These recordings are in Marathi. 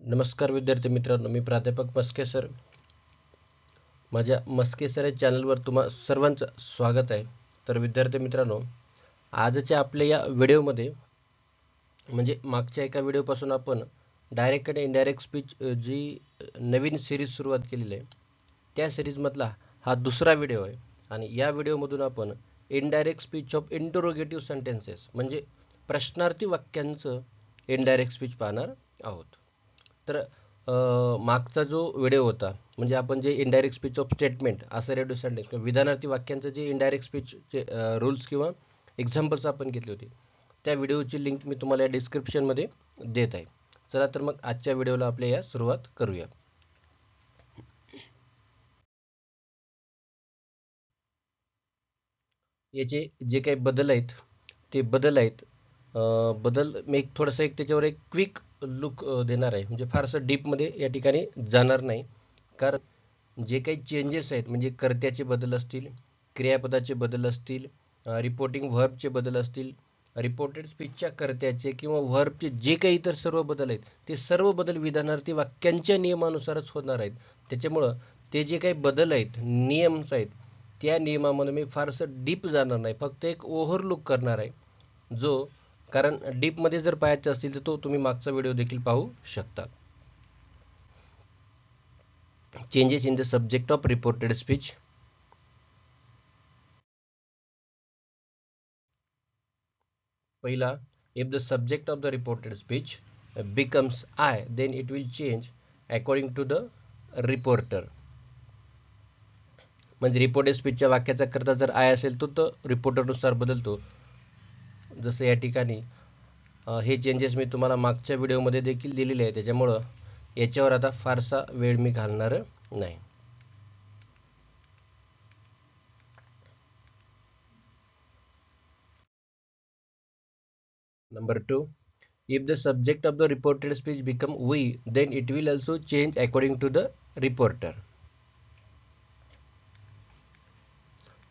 नमस्कार विद्यार्थी मित्रांनो, मी प्राध्यापक मस्के सर. माझ्या मस्के सर या चॅनलवर तुम्हा सर्वांचं स्वागत आहे. तर विद्यार्थी मित्रांनो, आजच्या आपल्या या व्हिडिओमध्ये म्हणजे मागच्या एका व्हिडिओपासून आपण डायरेक्ट आणि इनडायरेक्ट स्पीच जी नवीन सिरीज सुरुवात केलेली आहे, त्या सिरीजमधला हा दुसरा व्हिडिओ आहे. आणि या व्हिडिओमधून आपण indirect speech of interrogative sentences म्हणजे प्रश्नार्थी वाक्यांचं इनडायरेक्ट स्पीच पाहणार आहोत. तर मागचा जो व्हिडिओ होता म्हणजे आपण जे indirect speech of statement assertive sentence किंवा विधानार्थी वाक्यांचं जे इनडायरेक्ट स्पीचचे रूल्स किंवा एक्झाम्पल्स आपण घेतले होते, त्या व्हिडिओची लिंक मी तुम्हाला या डिस्क्रिप्शनमध्ये देत आहे. चला तर मग आजच्या व्हिडिओला आपल्या या सुरुवात करूया. याचे जे काही बदल आहेत ते बदल आहेत. बदल मी एक थोडंसं एक त्याच्यावर एक क्विक लुक देणार आहे, म्हणजे फारसं डीपमध्ये या ठिकाणी जाणार नाही. कारण जे काही चेंजेस आहेत म्हणजे कर्त्याचे बदल असतील, क्रियापदाचे बदल असतील, रिपोर्टिंग व्हर्बचे बदल असतील, रिपोर्टेड स्पीचच्या कर्त्याचे किंवा व्हर्बचे जे काही इतर सर्व बदल आहेत ते सर्व बदल विधानार्थी वाक्यांच्या नियमानुसारच होणार आहेत. त्याच्यामुळं ते जे काही बदल आहेत, नियम्स आहेत, त्या नियमामध्ये मी फारसं डीप जाणार नाही, फक्त एक ओव्हरलुक करणार आहे. जो कारण डीपमध्ये जर पाहायचं असतील तर तो तुम्ही मागचा व्हिडिओ देखील पाहू शकता. Changes in the subject of reported speech. पहिला, if the subject of the reported speech becomes I, then it will change according to the reporter. म्हणजे रिपोर्टेड स्पीचच्या वाक्याचा करता जर आय असेल तो रिपोर्टरनुसार बदलतो. जसं या ठिकाणी हे चेंजेस मी तुम्हाला मागच्या व्हिडिओमध्ये देखील दिलेले आहे, त्याच्यामुळं याच्यावर आता फारसा वेळ मी घालणार नाही. Number 2, if the subject of the reported speech become we, then it will also change according to the reporter.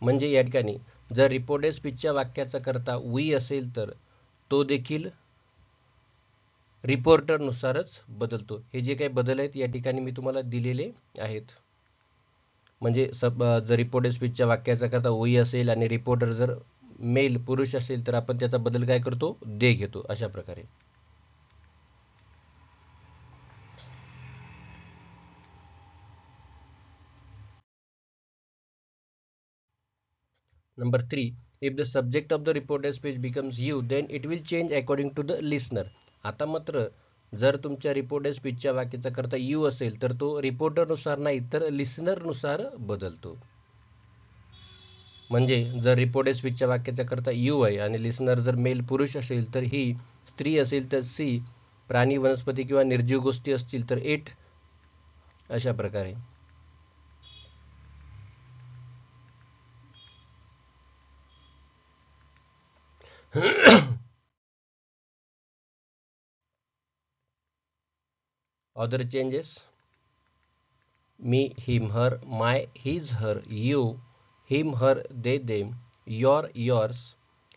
म्हणजे या ठिकाणी जर रिपोर्टेड स्पीचच्या वाक्याचा करता वी असेल तर तो देखील रिपोर्टरनुसारच बदलतो. हे जे काही बदल आहेत या ठिकाणी मी तुम्हाला दिलेले आहेत. म्हणजे जर रिपोर्टेड स्पीचच्या वाक्याचा करता वी असेल आणि रिपोर्टर जर मेल पुरुष असेल तर आपण त्याचा बदल काय करतो, दे घेतो, अशा प्रकारे. Number 3, if the subject of the reported speech becomes you, then it will change according to the listener. आता मात्र जर तुमच्या रिपोर्टेड स्पीचच्या वाक्याचा करता यू असेल तर तो रिपोर्टरनुसार नाही तर लिसनरनुसार बदलतो. म्हणजे जर रिपोर्टेड स्पीचच्या वाक्याचा करता यू आहे आणि लिसनर जर मेल पुरुष असेल तर ही, स्त्री असेल तर सी, प्राणी वनस्पती किंवा निर्जीव गोष्टी असतील तर इट, अशा प्रकारे. Other changes: me, him, her, my, his, her, you, him, her, they, them, your, yours,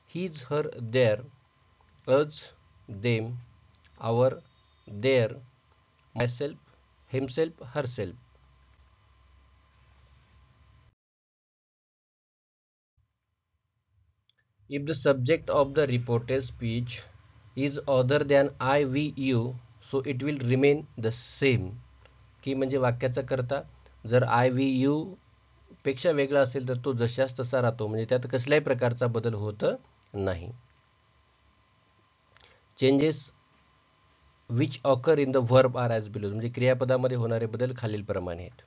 his, her, their, us, them, our, their, myself, himself, herself. If the subject of the reported speech is other than I, we, you, so it will remain the same. की म्हणजे वाक्याचा करता जर आय, वी, यू पेक्षा वेगळा असेल तर तो जशास तसा राहतो, म्हणजे त्यात कसल्याही प्रकारचा बदल होत नाही. Changes which occur in the verb are as below, म्हणजे क्रियापदामध्ये होणारे बदल खालीलप्रमाणे आहेत.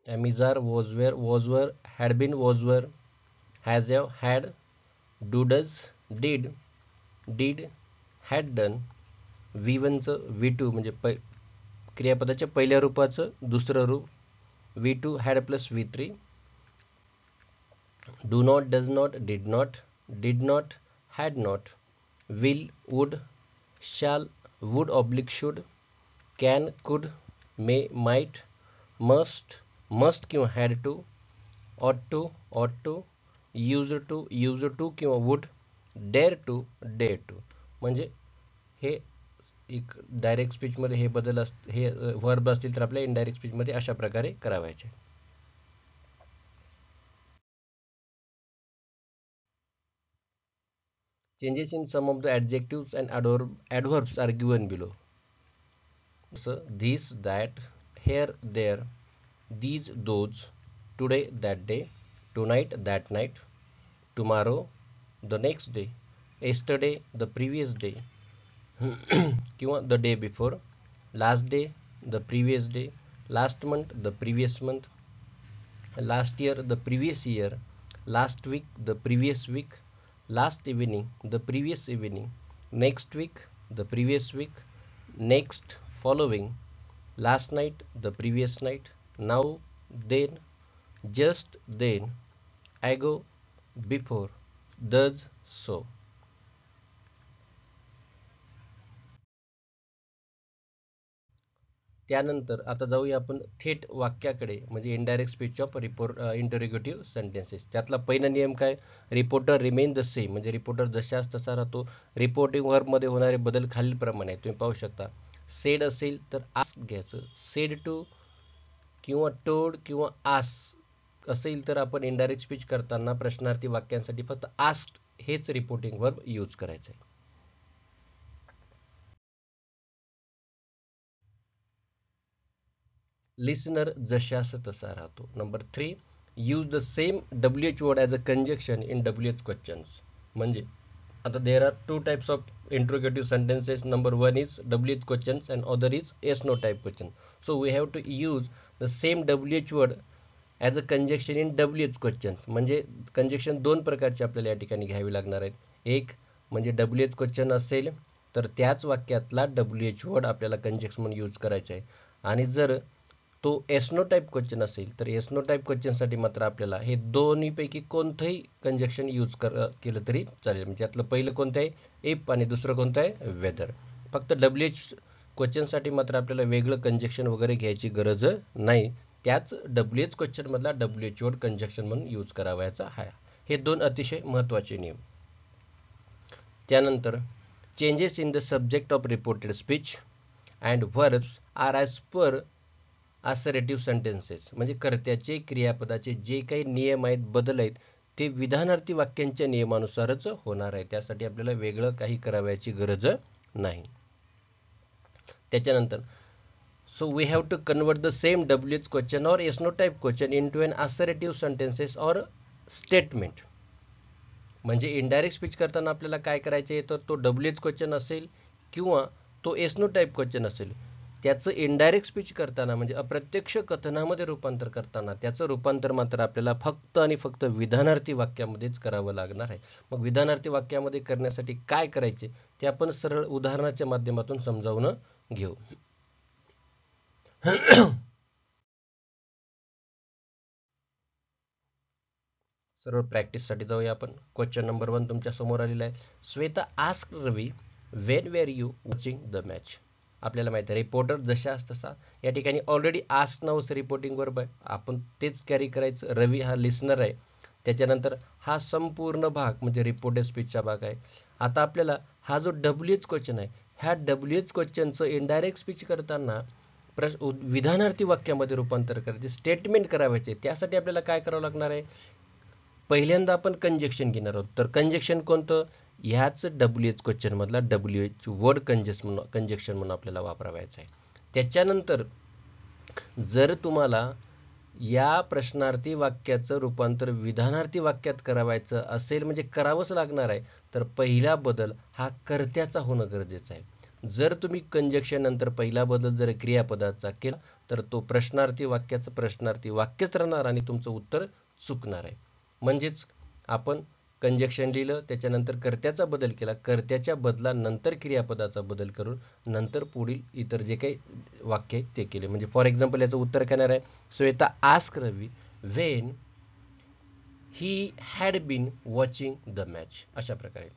Am, is, are, was, were, had been, was, were, has, have, had, do, does, did, had done, V1चं V2 म्हणजे क्रियापदाच्या पहिल्या रूपाचं दुसरं रूप, V2 had plus V3, do not, does not, did not, had not, will, would, shall, would oblique should, can, could, may, might, must किंवा had to, ought to, use to किंवा वुड, डेअर टू. म्हणजे हे एक डायरेक्ट स्पीचमध्ये हे बदल हे वर्ब असतील तर आपल्या इनडायरेक्ट स्पीचमध्ये अशा प्रकारे करावायचे. Changes in some of the adjectives and adverbs are given below. So this, that, here, there, these, those, today, that day, tonight, that night, tomorrow, the next day, yesterday, the previous day, किंवा the day before, last day, the previous day, last month, the previous month, last year, the previous year, last week, the previous week, last evening, the previous evening, next week, the previous week, next, following, last night, the previous night, now, then, just then, ago, before, thus, so. त्यानंतर आता जाऊया आपण थेट वाक्याकडे, म्हणजे indirect speech of interrogative sentences. त्यातला पहिला नियम काय? रिपोर्टर रिमेन द सेम, म्हणजे रिपोर्टर जशास तसा राहतो. रिपोर्टिंग वर्बमध्ये होणारे बदल खालीलप्रमाणे आहेत, तुम्ही पाहू शकता. सेड असेल तर आस्क घ्यायचं, सेड टू किंवा टोड किंवा आस्क असेल तर आपण इनडायरेक्ट स्पीच करताना प्रश्नार्थी वाक्यांसाठी फक्त आस्क हेच रिपोर्टिंग वर्ब यूज करायचं आहे. लिसनर जशास तसा राहतो. Number 3, use the same WH word as a conjunction in WH questions. म्हणजे आता there are two types of interrogative sentences. Number 1 is WH questions and other is yes no type question. So we have to use the same WH word as a conjunction in WH questions. म्हणजे कंजक्शन दोन प्रकारचे आपल्याला या ठिकाणी घ्यावी लागणार आहेत. एक म्हणजे WH क्वेश्चन असेल तर त्याच वाक्यातला WH वर्ड आपल्याला कंजक्शन म्हणून यूज करायचा आहे. आणि जर तो एसनो टाईप क्वेश्चन असेल तर एसनो टाईप क्वेश्चनसाठी मात्र आपल्याला हे दोन्हीपैकी कोणतंही कंजक्शन यूज केलं तरी चालेल. म्हणजे यातलं पहिलं कोणतं आहे? इफ, आणि दुसरं कोणतं आहे? वेदर. फक्त WH क्वेश्चनसाठी मात्र आपल्याला वेगळं कंजक्शन वगैरे घ्यायची गरज नाही. त्याच WH क्वेश्चनमधला WH वर्ड कंजक्शन म्हणून यूज करावायचा आहे. हे दोन अतिशय महत्त्वाचे नियम. त्यानंतर changes in the subject of reported speech and verbs are as per assertive sentences. म्हणजे कर्त्याचे क्रियापदाचे जे काही नियम आहेत, बदल आहेत, ते विधानार्थी वाक्यांच्या नियमानुसारच होणार आहे. त्यासाठी आपल्याला वेगळं काही करावयाची गरज नाही. त्याच्यानंतर so we have to convert the same WH question or yes no type question into an assertive sentences or statement. म्हणजे इनडायरेक्ट स्पीच करताना आपल्याला काय करायचे आहे, तर तो WH क्वेश्चन असेल किंवा तो येस नो टाईप क्वेश्चन असेल, त्याचं इनडायरेक्ट स्पीच करताना म्हणजे अप्रत्यक्ष कथनामध्ये रूपांतर करताना त्याचं रूपांतर मात्र आपल्याला फक्त आणि फक्त विधानार्थी वाक्यामध्येच करावं लागणार आहे. मग विधानार्थी वाक्यामध्ये करण्यासाठी काय करायचे ते आपण सरळ उदाहरणाच्या माध्यमातून समजावून घेऊ. सर्व प्रॅक्टिससाठी जाऊया आपण. क्वेश्चन नंबर 1 तुमच्या समोर आलेला आहे. Shweta ask Ravi when were you watching the match. आपल्याला माहिती आहे रिपोर्टर जशास तसा. या ठिकाणी ऑलरेडी आस्क नावच रिपोर्टिंग वर्ब आहे, आपण तेच कॅरी करायचं. रवी हा लिसनर आहे. त्याच्यानंतर हा संपूर्ण भाग म्हणजे रिपोर्टेड स्पीचचा भाग आहे. आता आपल्याला हा जो WH क्वेश्चन आहे, ह्या WH क्वेश्चनचं इनडायरेक्ट स्पीच करताना विधानार्थी वाक्यामध्ये रूपांतर करायचे, स्टेटमेंट करावायचे. त्यासाठी आपल्याला काय करावं लागणार आहे? पहिल्यांदा आपण कंजक्शन घेणार आहोत. तर कंजक्शन कोणतं? ह्याच WH क्वेश्चन मधला WH वर्ड कंजक्शन म्हणून आपल्याला वापरावायचं आहे. त्याच्यानंतर जर तुम्हाला या प्रश्नार्थी वाक्याचं रूपांतर विधानार्थी वाक्यात करावायचं असेल, म्हणजे करावंच लागणार आहे, तर पहिला बदल हा कर्त्याचा होणं गरजेचं आहे. जर तुम्ही कंजक्शन नंतर पहिला बदल जर क्रियापदाचा केला तर तो प्रश्नार्थी वाक्याचं प्रश्नार्थी वाक्यच राहणार आणि तुमचं उत्तर चुकणार आहे. म्हणजेच आपण कंजक्शन लिहिलं, त्याच्यानंतर कर्त्याचा बदल केला, कर्त्याच्या बदलानंतर क्रियापदाचा बदल करून नंतर पुढील इतर जे काही वाक्य आहेत ते केले. म्हणजे फॉर एक्झाम्पल याचं उत्तर काय आहे? Shweta ask Ravi when he had been watching the match. अशा प्रकारे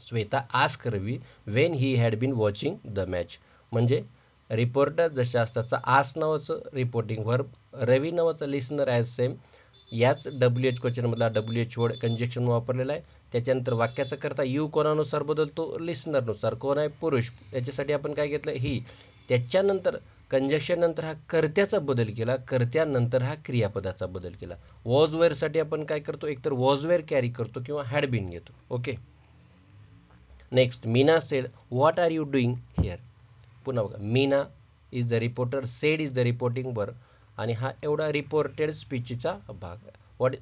Shweta ask Ravi when he had been watching the match. म्हणजे रिपोर्टर जशा असताचा आस्क नावाचं रिपोर्टिंग वर्ब, रवी नावाचं लिसनर ॲज सेम, याच WH क्वेश्चनमधला WH वर्ड कंजक्शन वापरलेला आहे. त्याच्यानंतर वाक्याचा करता यू कोणानुसार बदलतो, लिस्नरनुसार. कोण आहे, पुरुष. याच्यासाठी आपण काय घेतलं, ही. त्याच्यानंतर कंजक्शन नंतर हा कर्त्याचा बदल केला, कर्त्यानंतर हा क्रियापदाचा बदल केला. वॉज वेअरसाठी आपण काय करतो, एकतर वॉज वेअर कॅरी करतो किंवा हॅड बीन घेतो. Okay. Next, Meena said what are you doing here. पुन्हा बघा, Meena is the reporter, said is the reporting verb, आणि हा एवढा रिपोर्टेड स्पीचचा भाग. What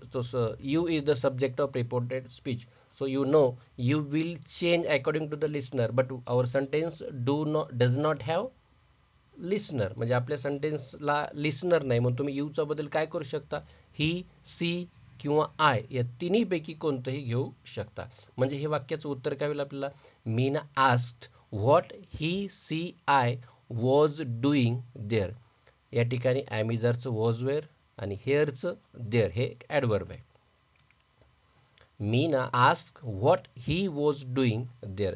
you is the subject of reported speech. So you know you will change according to the listener, but our sentence does not have listener. म्हणजे आपल्या सेंटेन्सला लिसनर नाही, म्हणून तुम्ही यूचा बदल काय करू शकता, ही, सी किंवा आय या तिन्हीपैकी कोणतंही घेऊ शकता. म्हणजे हे वाक्याचं उत्तर काय होईल आपल्याला, Meena asked what he, she, I was doing there. या ठिकाणी ॲमिझरचं वॉज वेअर आणि हेअरचं देअर हे एक ॲडवर्ब आहे. Meena ask what he was doing there.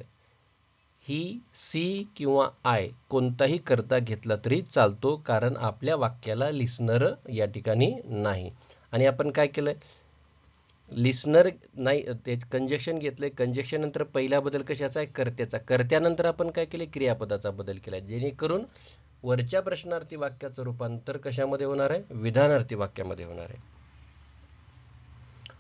He, she किंवा आय कोणताही करता घेतला तरी चालतो, कारण आपल्या वाक्याला लिसनर या ठिकाणी नाही. आणि आपण काय केलं, लिसनर नाही, ते कंजक्शन घेतलंय. कंजक्शन नंतर पहिला बदल कशाचा आहे, कर्त्याचा. कर्त्यानंतर आपण काय केले, क्रियापदाचा बदल केला, जेणेकरून वरच्या प्रश्नार्थी वाक्याचं रूपांतर कशामध्ये होणार आहे, विधानार्थी वाक्यामध्ये होणार आहे.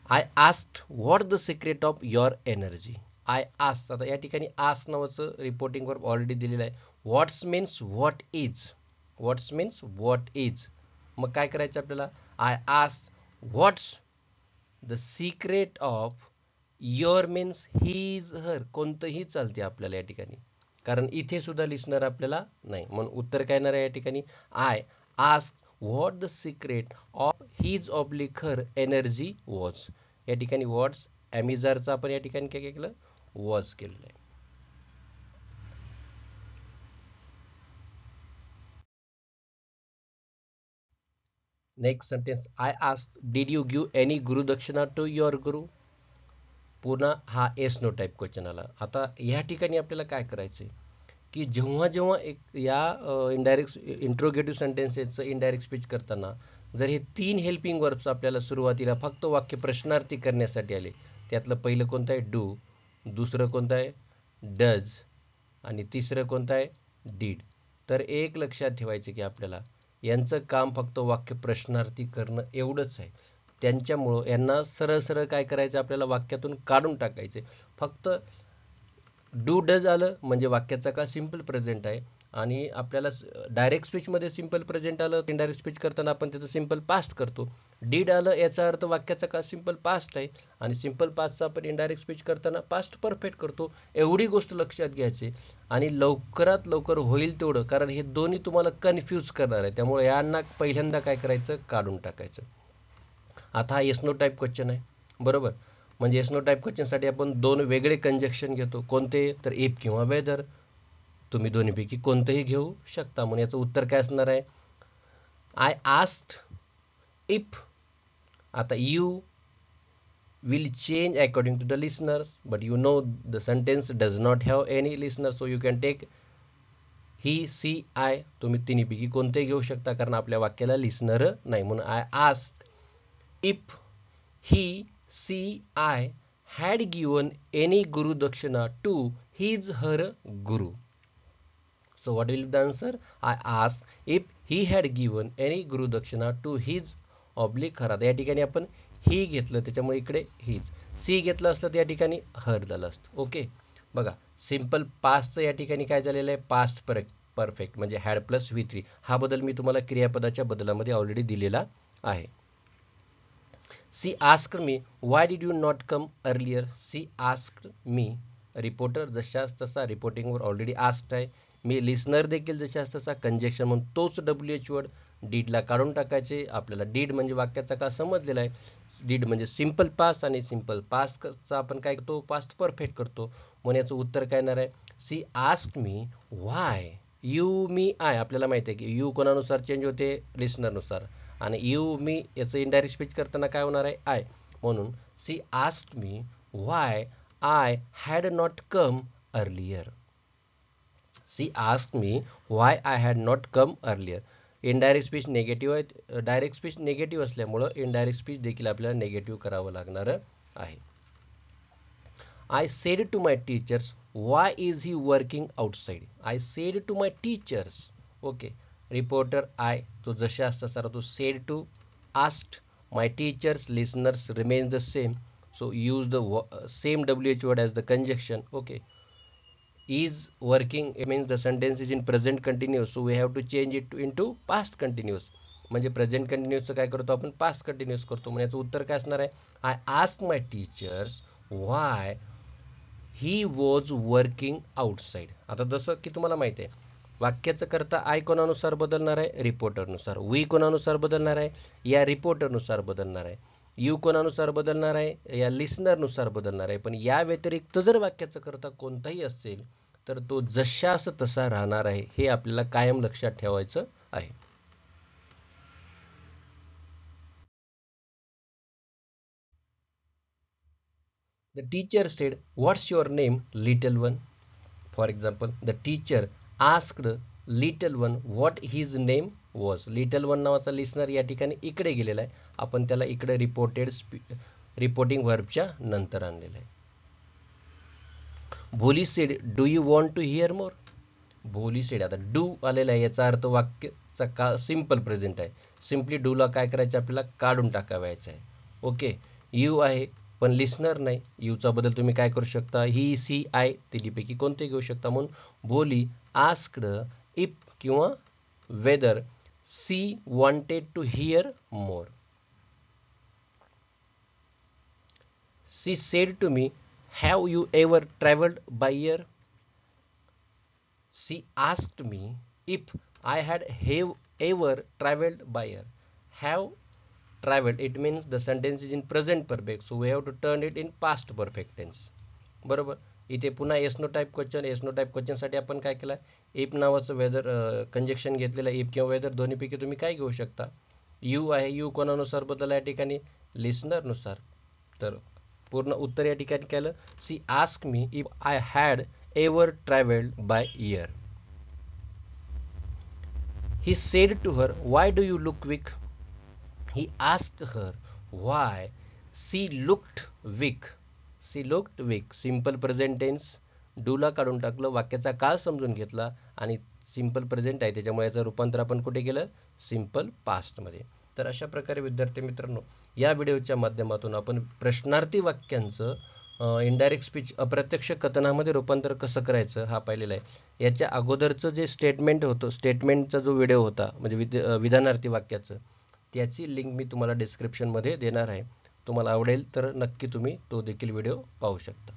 I asked what the secret of your energy. I ask, आता या ठिकाणी आस्क नावाचं रिपोर्टिंग वर्ब ऑलरेडी दिलेलं आहे. What's means what is, what's means what is. मग काय करायचं आपल्याला, I ask what's the secret of your means he is her. कोणतंही चालते आपल्याला या ठिकाणी, कारण इथे सुद्धा लिसनर आपल्याला नाही, म्हणून उत्तर काय येणार आहे या ठिकाणी, I ask what the secret of his oblique her energy was. या ठिकाणी वॉट्स ॲमिझरचा आपण या ठिकाणी काय केलं, वॉज केलेलं आहे. Next sentence, I ask did you give any gurudakshina to your guru. पुन्हा हा एस नो टाईप क्वेश्चन आला. आता या ठिकाणी आपल्याला काय करायचं आहे, की जेव्हा जेव्हा एक या इनडायरेक्ट इंट्रोगेटिव्ह सेंटेन्सेसचं इनडायरेक्ट स्पीच करताना जर हे 3 हेल्पिंग वर्ब्स आपल्याला सुरुवातीला फक्त वाक्य प्रश्नार्थी करण्यासाठी आले, त्यातलं पहिलं कोणतं आहे, डू, दुसरं कोणतं आहे, डज, आणि तिसरं कोणतं आहे, डीड. तर एक लक्षात ठेवायचं की आपल्याला यांचं काम फक्त वाक्य प्रश्नार्थी करणं एवढंच आहे. त्यांच्यामुळं यांना सरळ सरळ काय करायचं, आपल्याला वाक्यातून काढून टाकायचे. फक्त डू डज आलं म्हणजे वाक्याचा का सिंपल प्रेझेंट आहे, आणि आपल्याला डायरेक्ट स्पीचमध्ये सिंपल प्रेझेंट आलं, इनडायरेक्ट स्पीच करताना आपण त्याचं सिंपल पास्ट करतो. डीड आलं याचा अर्थ वाक्याचा का सिंपल पास्ट आहे, आणि सिंपल पास्टचा आपण इनडायरेक्ट स्पीच करताना पास्ट परफेक्ट करतो. एवढी गोष्ट लक्षात घ्यायची, आणि लवकरात लवकर होईल तेवढं, कारण हे दोन्ही तुम्हाला कन्फ्यूज करणार आहे. त्यामुळे यांना पहिल्यांदा काय करायचं, काढून टाकायचं. आता हा येस नो टाईप क्वेश्चन आहे, बरोबर. म्हणजे येस नो टाईप क्वेश्चनसाठी आपण 2 वेगळे कंजक्शन घेतो. कोणते, तर इफ किंवा वेदर. तुम्ही दोन्हीपैकी कोणतंही घेऊ शकता. म्हणून याचं उत्तर काय असणार आहे, आय आस्क्ड इफ. आता you will change according to the listeners, but you know the sentence does not have any listener, so you can take he, she, I. तुम्ही तिन्हीपैकी कोणतेही घेऊ शकता, कारण आपल्या वाक्याला लिसनर नाही. म्हणून I asked if he, she, I had given any guru dakshina to his, her guru. So what will be the answer? I asked if he had given any guru dakshina to his oblique her. या ठिकाणी आपण ही घेतलं, त्याच्यामुळे इकडे हीज. सी घेतलं असतं तर या ठिकाणी हर झालं असतं. ओके, बघा सिंपल पास्टचं या ठिकाणी काय झालेलं आहे, पास्ट परफेक्ट म्हणजे हॅड प्लस V3. हा बदल मी तुम्हाला क्रियापदाच्या बदलामध्ये ऑलरेडी दिलेला आहे. She asked me why did you not come earlier. She asked me, reporter जशाच तसा रिपोर्टिंगवर ऑलरेडी आस्क्ड आहे. मी लिसनर देखील जशाच तसा कंजक्शन म्हणून तोच WH वर्ड. डीडला काढून टाकायचे. आपल्याला डीड म्हणजे वाक्याचा का समजलेला आहे. डीड म्हणजे सिंपल पास्ट, आणि सिंपल पास्टचा आपण काय करतो, पास्ट परफेक्ट करतो. म्हणून याचं उत्तर काय येणार आहे, she asked me why. You, me, I आपल्याला माहिती आहे की यू कोणानुसार चेंज होते, लिसनरनुसार, आणि यू मी याचं इनडायरेक्ट स्पीच करताना काय होणार आहे, आय. म्हणून she asked me why I had not come earlier. She asked me why I had not come earlier. Indirect speech negative आहे, डायरेक्ट स्पीच निगेटिव्ह असल्यामुळं इनडायरेक्ट स्पीच देखील आपल्याला निगेटिव्ह करावं लागणार आहे. I said to my teachers, why is he working outside? I said to my teachers. Okay. Reporter I, तो जशा असता सारा तो said to, asked, my teachers, listeners remains the same. So use the same WH word as the conjunction. Okay. Is working, it means the sentence is in present continuous. So we have to change it into past continuous. म्हणजे प्रेझेंट कंटिन्यूसचं काय करतो आपण, पास्ट कंटिन्यूस करतो. म्हणजे याचं उत्तर काय असणार आहे, I ask my teachers why he was working outside. आता जसं की तुम्हाला माहिती आहे, वाक्याचं करता आय कोणानुसार बदलणार आहे, रिपोर्टरनुसार. वी कोणानुसार बदलणार आहे, या रिपोर्टरनुसार बदलणार आहे. यू कोणानुसार बदलणार आहे, या लिसनरनुसार बदलणार आहे. पण या व्यतिरिक्त जर वाक्याचं करता कोणताही असेल तर तो जशास तसा राहणार आहे, हे आपल्याला कायम लक्षात ठेवायचं आहे. The teacher said, what's your name, little one? For example, the teacher asked little one what his name was. Little one नावाचा लिस्नर या ठिकाणी इकडे गेलेला आहे. आपण त्याला इकडे रिपोर्टिंग व्हर्बच्या नंतर आणलेलं आहे. Bholi said, do you want to hear more? Bholi said, आता डू आलेला आहे, याचा अर्थ वाक्याचा का सिंपल प्रेझेंट आहे. सिम्पली डूला काय करायचं, आपल्याला काढून टाकावायचं आहे. ओके. यू आहे पण लिस्नर नाही. यूचा बदल तुम्ही काय करू शकता, ही, सी, आय तिन्हीपैकी कोणते घेऊ शकता. म्हणून भोली आस्क्ड इफ किंवा whether she wanted to hear more. She said to me, have you ever travelled by air? She asked me if I had ever travelled by air. Have traveled, it means the sentence is in present perfect, so we have to turn it in past perfect tense. बरोबर. इथे पुन्हा yes no type question, yes no type क्वेश्चनसाठी आपण काय केलं, इफ नावाचं वेदर कंजक्शन घेतलेलं आहे. इफ किंवा वेदर दोन्हीपैकी तुम्ही काय घेऊ शकता. यू आहे, यू कोणानुसार बदलला या ठिकाणी, लिस्नरनुसार. तर पूर्ण उत्तर या ठिकाणी केलं, she ask me if I had ever travelled by air. He said to her, why do you look weak? He asked her why she looked weak. She looked weak. Simple present tense, डूला काढून टाकलं, वाक्याचा काळ समजून घेतला आणि सिंपल प्रेझेंट आहे त्याच्यामुळे याचं रूपांतर आपण कुठे केलं, सिंपल पास्टमध्ये. तर अशा प्रकारे विद्यार्थी मित्रांनो, या व्हिडिओच्या माध्यमातून आपण प्रश्नार्थी वाक्यांचं इनडायरेक्ट स्पीच अप्रत्यक्ष कथनामध्ये रूपांतर कसं करायचं हा पाहिलेला आहे. याच्या अगोदरचं जे स्टेटमेंट होतं, स्टेटमेंटचा जो व्हिडिओ होता म्हणजे विधानार्थी वाक्याचं, त्याची लिंक मी तुम्हाला डिस्क्रिप्शनमध्ये देणार आहे. तुम्हाला आवडेल तर नक्की तुम्ही तो देखील व्हिडिओ पाहू शकता.